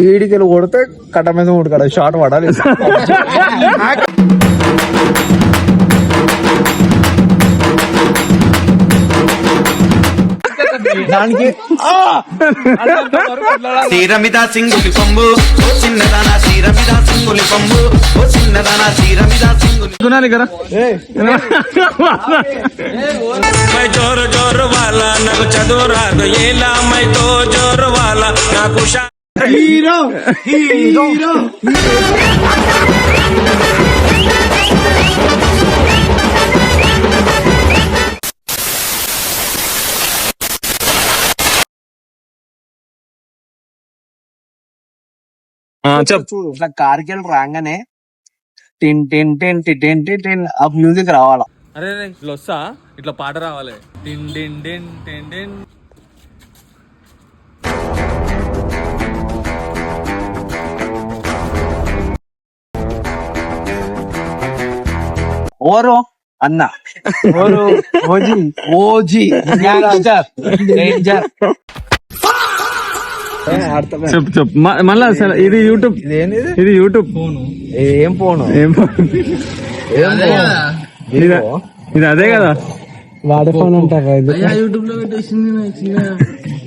ఈడికెళ్ళి కొడితే కట్ట మీద ఉడకడ షార్ట్ పడాలి. దానికి శ్రీరమిదా సింగులి పంబు ఓ చిన్నదానా శ్రీరమిదా సింగులి పంబు ఓ చిన్నదానా శ్రీరమిదా సింగులి మై జోరు జోరు వాలా నాకు చదువు రాదు ఎలా మైతో జోరు వాలా నాకు హీరో హీరో ఇట్లా కార్కెళ్ళి రాగానే టిన్ టిన్ టిన్ టిన్ టిన్ టిన్ ఆ మ్యూజిక్ రావాలా. అరే ఇట్లా వస్తా ఇట్లా పాట రావాలి. టిన్ టిన్ టిన్ టిన్ టిన్. ఓరో అన్న ఓరో ఓజీ ఓజీ డేంజర్. చెప్పు చెప్పు మళ్ళా అసలు ఇది యూట్యూబ్, ఇది యూట్యూబ్. ఏం పోను ఇది అదే కదా వాడే ఫోన్ అంటారా యూట్యూబ్ లో పెట్టేసింది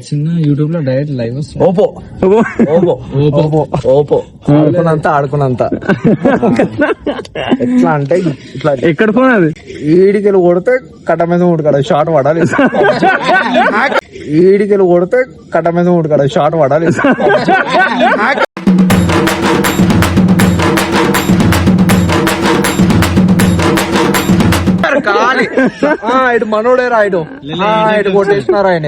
చిన్న యూట్యూబ్ లో డైరెక్ట్ లైవ్ వస్తుంది. ఓపో ఓపో ఓపో ఓపో ఆడుకున్నంత ఎట్లా అంటే ఇట్లా ఎక్కడ ఫోన్ అది? ఈడికెళ్ళి కొడితే కట్ట మీద ఉడకడ షార్ట్ పడాలి. ఈడికెళ్ళి కొడితే కట్ట మీద ఉడకడ షార్ట్ పడాలి. కాలి ఇటు మనోడే రాయడు ఇటు కొట్టేసినారు ఆయన.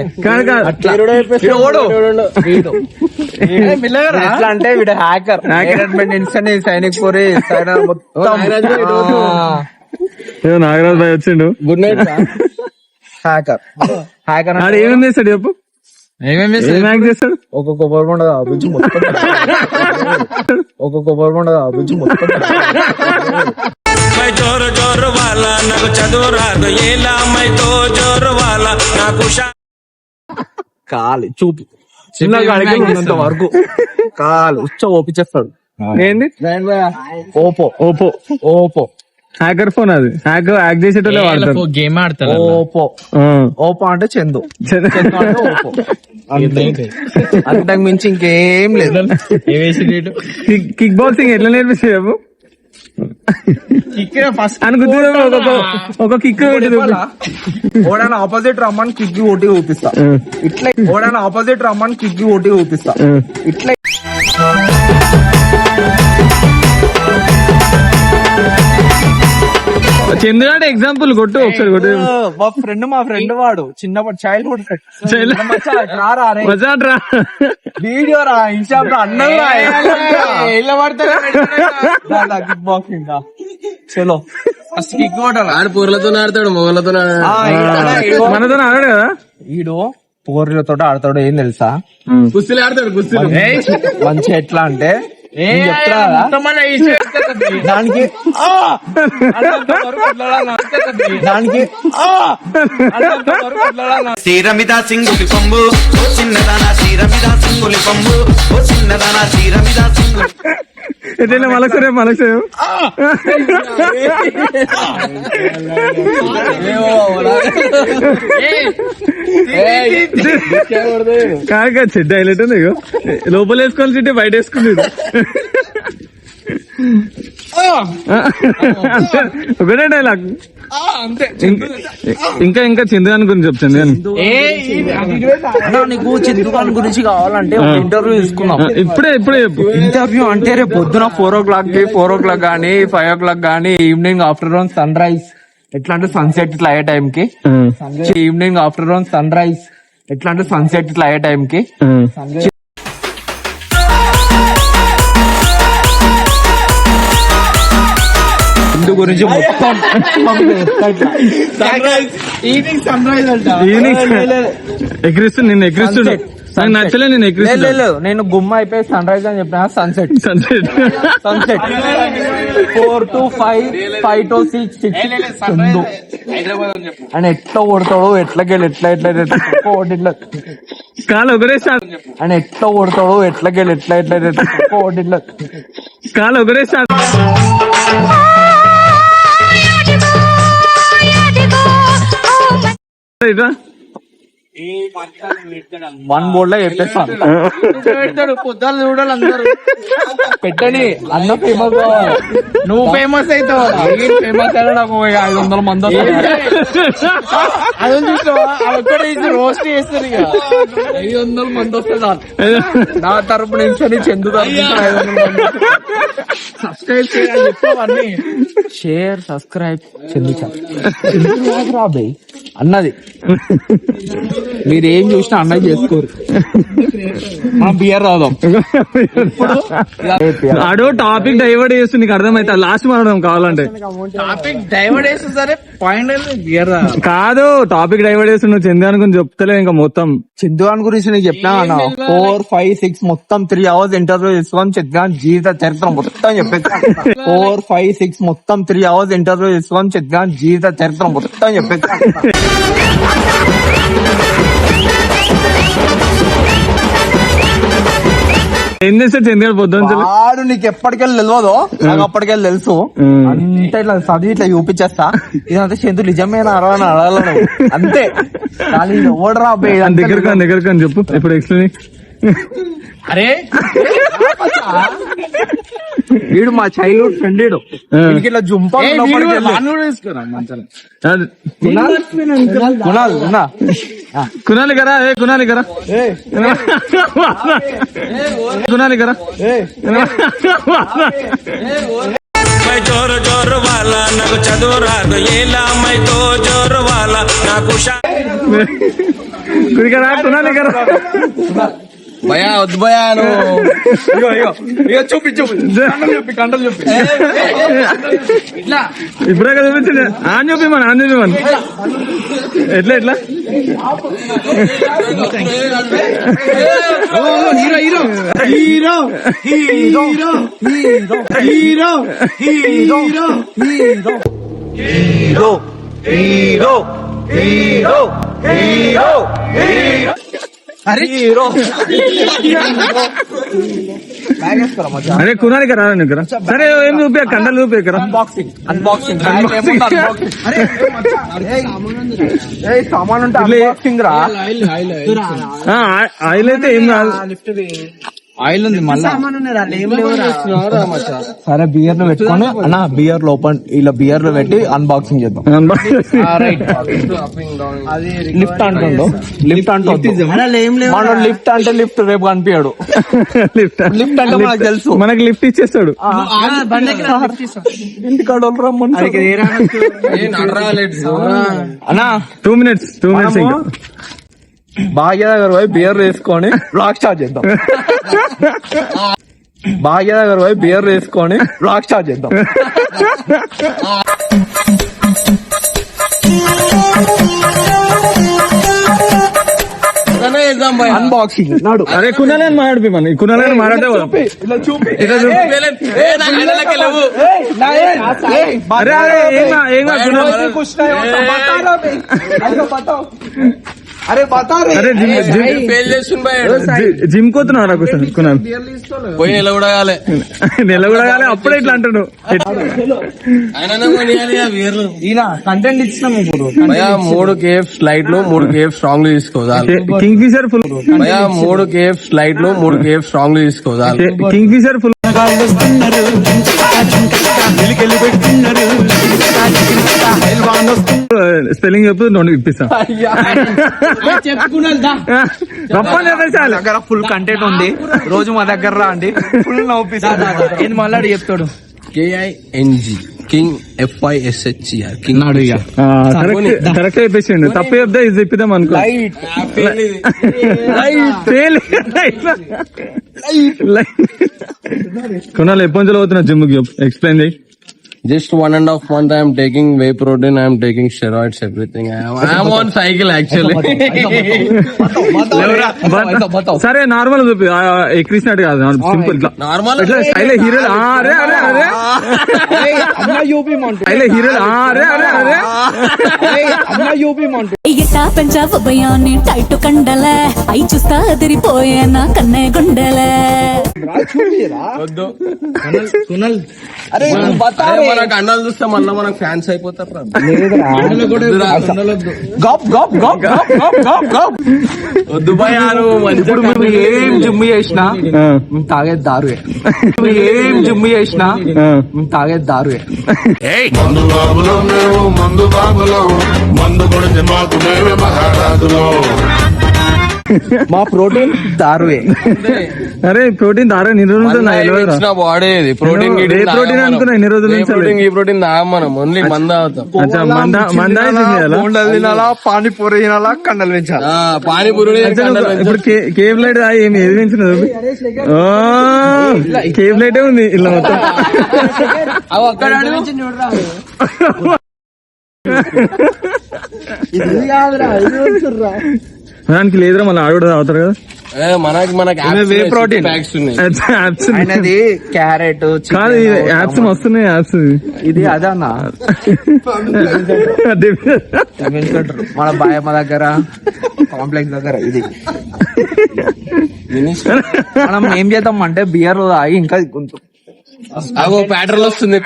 ఎట్లా అంటే వీడు హ్యాకర్ సైనిక్ పూరి నాగరాజ్ భాయ్ వచ్చిండు. గుడ్ నైట్ హ్యాకర్ హ్యాకర్ ఏమేమి చేస్తాడు చెప్పు? ఏమేమి చేస్తాడు? ఒక కొబ్బరికొండ అభివృద్ధి మొత్తం ఒక కొబ్బరికొండ అభివృద్ధి మొత్తం జోరు జోరు వాలా నాకు చదువు రాదు ఎలా మైతో జోరు వాలా నాకు కాలి చూపు చిన్నగా అడిగినంత వరకు కాలు ఉచ్చ ఓపించేస్తాడు. ఏంది? Oppo Oppo Oppo hacker phone అది. హ్యాక్ చేసేటోళ్ళే వాడతారు. గేమ్ ఆడతారు. ఓపో ఓపో అంటే చందు అంటే ఓపో అంతకు మించి ఇంకేం లేదు. కిక్ బాక్సింగ్ ఎట్లా నేర్పిస్తే చెప్పు? ఒక కిక్ ఓడైనా ఆపోజిట్ రమ్మని కిక్ ఓటి చూపిస్తా. ఇట్లా ఓడైనా ఆపోజిట్ రమ్మని కిక్ ఓటి చూపిస్తా. ఇట్లా చంద్రుడు ఎగ్జాంపుల్ కొట్టు ఒకసారి కొట్టు. మా ఫ్రెండ్ వాడు చిన్నప్పుడు చైల్డ్హుడ్ వీడియో రా ఇన్స్టాగ్రామ్ అన్నలు కిక్ బాక్సింగ్ చలో కిక్ ఆడు పూర్లతో ఆడతాడు, మొగలతో మనతో ఆడాడు కదా. ఈడు పోర్లతో ఆడతాడు. ఏం తెలుసా? కుస్తీలు ఆడతాడు. కుస్తీలు మంచి ఎట్లా అంటే దానికి దానికి శ్రీరమిదా సింగులి పంబు ఓ చిన్నదానా శ్రీరమిదా సింగులి పంబు ఓ చిన్నదానా శ్రీరమిదా సింగులి మలసరే కాక చెడ్డ హైలైట్ ఉంది. లోపల వేసుకోవాలి చెట్టు బయట వేసుకుంది. ఒకటే డైలాగ్. ఇంకా ఇంకా చంద్రగాని గురించి చెప్పు. చంద్రగాని నీకు చంద్రగాని గురించి కావాలంటే ఇంటర్వ్యూ తీసుకున్నాం. ఇప్పుడే చెప్పు. ఇంటర్వ్యూ అంటే రేపు పొద్దున 4 o'clock గానీ 5 o'clock గానీ ఈవినింగ్ ఆఫ్టర్నూన్ సన్ రైజ్ ఎట్లా అంటే సన్సెట్ ఇట్లా అయ్యే టైంకి ఈవినింగ్ ఆఫ్టర్నూన్ సన్ రైజ్ ఎట్లా అంటే సన్సెట్ ఇట్లా అయ్యే టైంకి ఇందు గురించి మొత్తం ఎగిరిస్తు నిన్ను ఎగిరిస్తుడు నాకు నచ్చలే నేను ఎక్కిరిస్తా నేను గుమ్మ అయిపోయి సన్ రైజ్ అని చెప్పిన సన్సెట్ సన్సెట్ 4 to 5 5 to 6 అని ఎట్లా కొడతాడు ఎట్లకెళ్ళి ఎట్లా ఇట్లా కాలు ఒకరే షాట్ అని ఎట్లా కొడతాడు ఎట్లకెళ్ళి ఎట్లా ఇట్లా కాలు ఒకరే షాట్ ఇట్లా వన్ బోర్డ్ లో చెప్పేస్తాను పొద్దులు చూడాలి అందరు పెట్టని అన్న ఫేమస్ నువ్వు ఫేమస్ అవుతావు ఫేమస్ అయినా నాకు 500 మంది అది చూసావా రోస్ట్ చేస్తారు ఇక 500 మంది వస్తే చాలు నా తరపు నుంచి చందు సబ్స్క్రైబ్ చేయాలి చెప్పవన్నీ షేర్ సబ్స్క్రైబ్ చందు రాబోయ్ అన్నది మీరు ఏం చూసినా అన్నది చేసుకోరు మా బియర్ రాదాం ఆడో టాపిక్ డైవర్ట్ చేస్తుంది నీకు అర్థమైతే లాస్ట్ మారడం కావాలంటే టాపిక్ డైవర్ట్ చేస్తే సరే పాయింట్ బియర్ కాదు టాపిక్ డైవర్ట్ చేసి నువ్వు చందాను గురించి చెప్తలే ఇంకా మొత్తం సిద్ధుగాన్ గురించి నీకు చెప్పినా అన్న 4, 5, 6 మొత్తం 3 hours ఇంటర్వ్యూ చేసుకొని సిద్ధుగాన్ జీవిత చరిత్ర మొత్తం చెప్పేస్తా 4, 5, 6 మొత్తం 3 hours ఇంటర్వ్యూ చేసుకొని సిద్ధుగాన్ జీవిత చరిత్ర మొత్తం చెప్పేస్తా ఏం చేస్తాడు చంద్ర పొద్దున్న వాడు నీకు ఎప్పటికెళ్ళి తెలియదు నాకు అప్పటికెళ్ళి తెలుసు అంతే ఇట్లా చదివి ఇట్లా చూపించేస్తా ఇదంతా చంద్రు నిజమేనా అరవని అడగలను అంతే కానీ ఓడరా దగ్గర చెప్పు ఇప్పుడు ఎక్స్ప్లెయిన్ అరే వీడు మా చైల్డ్హుడ్ ఫ్రెండ్ వీడు ఇట్లా జుంపా కునాలి కరా కునాలి కరా కునాలి కరా मैं जोर जोर वाला నాకు చదువు రాదు ఎలా मैं तो जोर वाला నాకు కునికరా కునాలి కరా భయా వద్దు భయా చూపి కండలు చూపి ఇట్లా ఇప్పుడే కదా చూపించండి ఆన్ చూపిమని ఎట్లా hero hero hero hero hero hero hero hero hero hero hero hero hero అరే హీరో అరే కునాలి కదా నీకు సరే ఏం చూపి కండలు చూపి కదా అన్బాక్సింగ్ సామాన్ అంటే అన్బాక్సింగ్ రా ఆయిల్ అయితే ఏం కాదు ఆయిల్ ఉంది మళ్ళీ సరే బియర్ లో పెట్టుకొని అన్న బియర్ లో ఓపెన్ ఇలా బియర్ లో పెట్టి అన్బాక్సింగ్ చేద్దాం లిఫ్ట్ అంటుండు లిఫ్ట్ మన లిఫ్ట్ అంటే లిఫ్ట్ రేపు కనిపించాడు లిఫ్ట్ అంటే మనకు తెలుసు మనకి లిఫ్ట్ ఇచ్చేస్తాడు ఇంటికాడ అన్నా 2 minutes ఇంకా భాగ్య దగ్గర పోయి బియర్ వేసుకొని బ్లాక్ స్టార్ట్ చేద్దాం భాగ్య దగ్గర పోయి బియర్ వేసుకొని బ్లాక్ స్టార్ట్ చేద్దాం అన్బాక్సింగ్ నాడు అరే కునాలని మాట్లాడిపి మన కునాలని మాట్లాడే ఇలా చూపి అరే అరే ఏం అరే బతా అరే జిమ్ కోతున్నారా కునాలి పోయి నిలబడగాలి నిలబడగాలి అప్పుడే ఇట్లా అంటాడు ఈయన కంటెంట్ ఇచ్చినాం ఇప్పుడు 3 KF స్లైడ్లు 3 KF స్ట్రాంగ్ తీసుకోవాలి కింగ్ ఫిషర్ ఫుల్ 3 KF స్లైడ్లు 3 KF స్ట్రాంగ్ తీసుకోవాలి కింగ్ ఫిషర్ ఫుల్ స్పెల్లింగ్ చెప్పు నోటి ఇప్పిస్తా దగ్గర ఫుల్ కంటెంట్ ఉంది రోజు మా దగ్గర రా అండి ఫుల్ నవ్వుపిస్తాడు మళ్ళీ చెప్తాడు KING king FISHER king correct చెప్పేసిండు తప్పు చెప్తే ఇది చెప్పిద్దాం అనుకో కొనాలి ఎప్పటి నుంచి అవుతున్నా జిమ్ కి ఎక్స్ప్లెయిన్ చేయి Just 1.5 month I am taking whey protein, I am taking steroids, everything. I am on cycle actually. సరే నార్మల్ చూపి ఎక్కిసినట్టు కాదు సింపుల్ ఇట్లా Normal. ఇట్లా స్టైల్ హీరో అరే అరే అరే స్టైల్ హీరో అరే అరే అరే ఎట్టా పెంచావు భయాన్ని టైట్ కండలే అయి చూస్తా అదిరిపోయే నా కన్నే గుండెలే అరే మనకు అన్నాలు చూస్తే మళ్ళీ మనకు ఫ్యాన్స్ అయిపోతారు రా. వద్దు భయాలు ఇప్పుడు మేము ఏం జిమ్ చేసినా మేము తాగేది దారువే. మేము ఏం జిమ్ చేసినా మేము తాగేది దారువే. మందు బాబులం మేము మందు బాబులం మందు కొడితే మాకు మేమే మహారాజులో మా ప్రోటీన్ దారువే. అరే ప్రోటీన్ దారా ఎన్ని రోజులు ఉంటుంది నాకు తెలియదురా. ఇచ్చిన బాడీ ప్రోటీన్ ప్రోటీన్ అనుకున్నా ఎన్ని రోజుల నుంచి ప్రోటీన్ ఈ ప్రోటీన్ తాగం మనం ఓన్లీ మంద అవుతాం. అచ్చా మందా బోండాలు తినాలా, పానీపూరి తినాలా, కండలు పెంచాలి. పానీపూరి ఇప్పుడు కేవ్ లైట్ ఏమి ఏది పెంచినది కేవ్ లైటే ఉంది ఇలా మొత్తం. దానికి లేదురా మళ్ళీ ఆడ కూడా తాగుతారు కదా. మనకి ప్రోటీన్ ప్యాక్స్ ఉన్నాయి. యాప్స్ ఆయనది క్యారెట్ కాదు యాప్స్ వస్తున్నాయి యాప్స్. ఇది అదే అన్న మన బాయమ్మ దగ్గర కాంప్లెక్స్ దగ్గర ఇది. మనం ఏం చేద్దాం అంటే బియర్ తాగి ఇంకా కొంచెం అగో ప్యాటర్లు వస్తుంది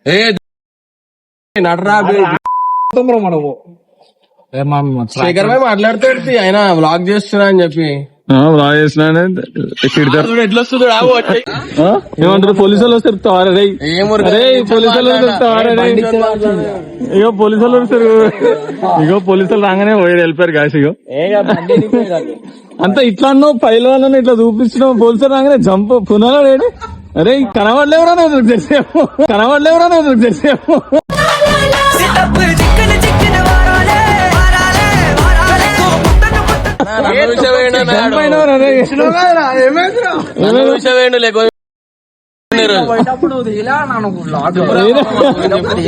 ఏ నడరా మనము శేఖర్ భాయ్ మాట్లాడుతాడు ఆయన వ్లాగ్ చేస్తున్నా అని చెప్పి బాగా చేసిన ఎట్లా వస్తుంది ఏమంటారు పోలీసు వాళ్ళు వస్తారు తారే పోలీసు వాళ్ళు వస్తారు ఇగో పోలీసు వాళ్ళు వస్తారు. ఇగో పోలీసు వాళ్ళు రాగానే వెళ్ళిపోయారు కాశీ. ఇగో అంతా ఇట్లా అన్నావు పైలో అన్న ఇట్లా చూపించినావు పోలీసు రాగానే జంప్ పునాలో లేడు. అరే కనబడలేవురా నువ్వు తెలిసేమో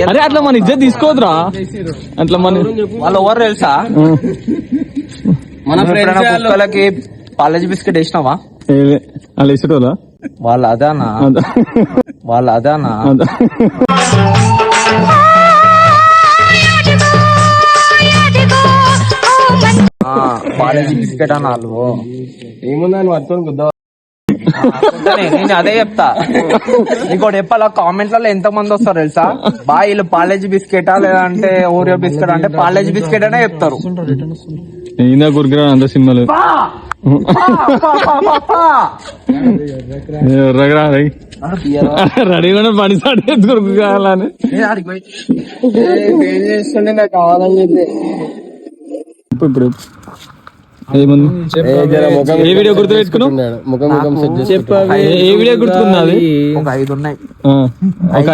అరే అట్లా మన ఇజ్జత్ తీసుకోవద్దురా. అట్లా మన వాళ్ళు ఎవరు తెలుసా? మన కుక్కలకి కాలేజ్ బిస్కెట్ వేసినావా? వాళ్ళు ఇష్టోలా వాళ్ళు అదానా కాలేజ్ బిస్కెట్ అన్న వాళ్ళు. ఏముందని పట్టుకొని గుద్దా. నేను అదే చెప్తా. ఇంకోటి చెప్పాలా, కామెంట్లలో ఎంత మంది వస్తారు తెలుసా? వీళ్ళు పాలేజీ బిస్కెటా లేదంటే ఓరియో బిస్కెట్ అంటే పాలేజీ బిస్కెట్ అనే చెప్తారు. ఈయన గురికిరా అంత సినిమాలు రెడీ కూడా పని సాడి గురికి కావాలని కావాలని చెప్పి ఇప్పుడు ఏముంది ఏ వీడియో గుర్తు పెట్టుకున్నావు? ముఖం ఏ వీడియో గుర్తుకున్నది? ఒక 5 ఉన్నాయి. ఒక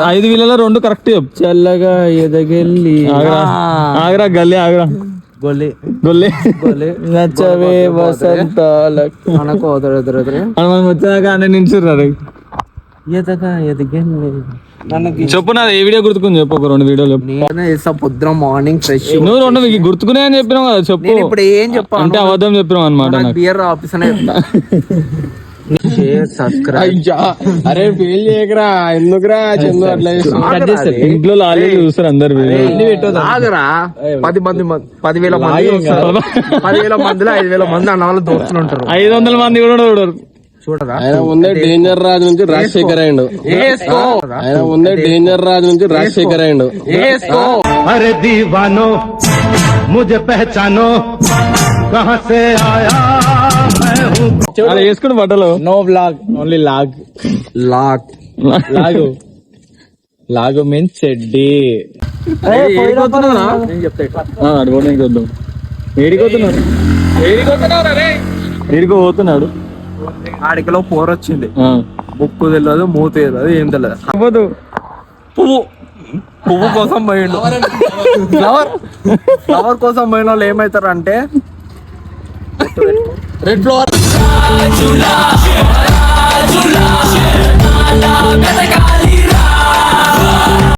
5 వీళ్ళలో 2 కరెక్ట్ చెప్పు. చల్లగా ఎదగెళ్ళి ఆగరా గల్లీ ఆగరా గొల్లి నచ్చవే వసంతాల మనకు మనం వచ్చాక అన్న నించుర్రు. చెప్పు నాది ఏ వీడియో గుర్తుకుని చెప్పు. ఒక 2 వీడియోలు నేనే చేస్తా పొద్దున మార్నింగ్ ఫ్రెష్. నువ్వు 2 గుర్తుకునే అని చెప్పినావు కదా చెప్పు. ఇప్పుడు ఏం చెప్పా అంటే అబద్ధం చెప్పినావు అనమాట. బియర్ ఆఫీస్ అనే అరే ఫెయిల్ చేయకరా ఎందుకురా చందు అట్లా ఇంట్లో ఆల్రెడీ చూస్తారు అందరు. 10,000 మంది 10,000 మంది 10,000 మందిలో 5,000 మంది అన్న వాళ్ళు దోస్తులు ఉంటారు. 500 మంది కూడా చూడరు. చూడరా ఆయన ముందే డేంజర్ రాజు నుంచి రాజశేఖర్ అయ్యిండు. ఆయన ముందే డేంజర్ రాజు నుంచి రాజశేఖర్ అయ్యిండు. अरे दीवानो मुझे पहचानो कहां से आया मैं हूँ. అలా వేసుకుని బట్టలు no blog only log means చెడ్డి. అడుగుతాం ఏడికి పోతున్నాడు. ఆడికలో 4 వచ్చింది. ముక్కు తెలియదు, మూతి తెలియదు, ఏం తెలియదు. పువ్వు కోసం పోయిండు. ఫ్లవర్ కోసం పోయిన వాళ్ళు ఏమైతారు అంటే రెడ్ ఫ్లవర్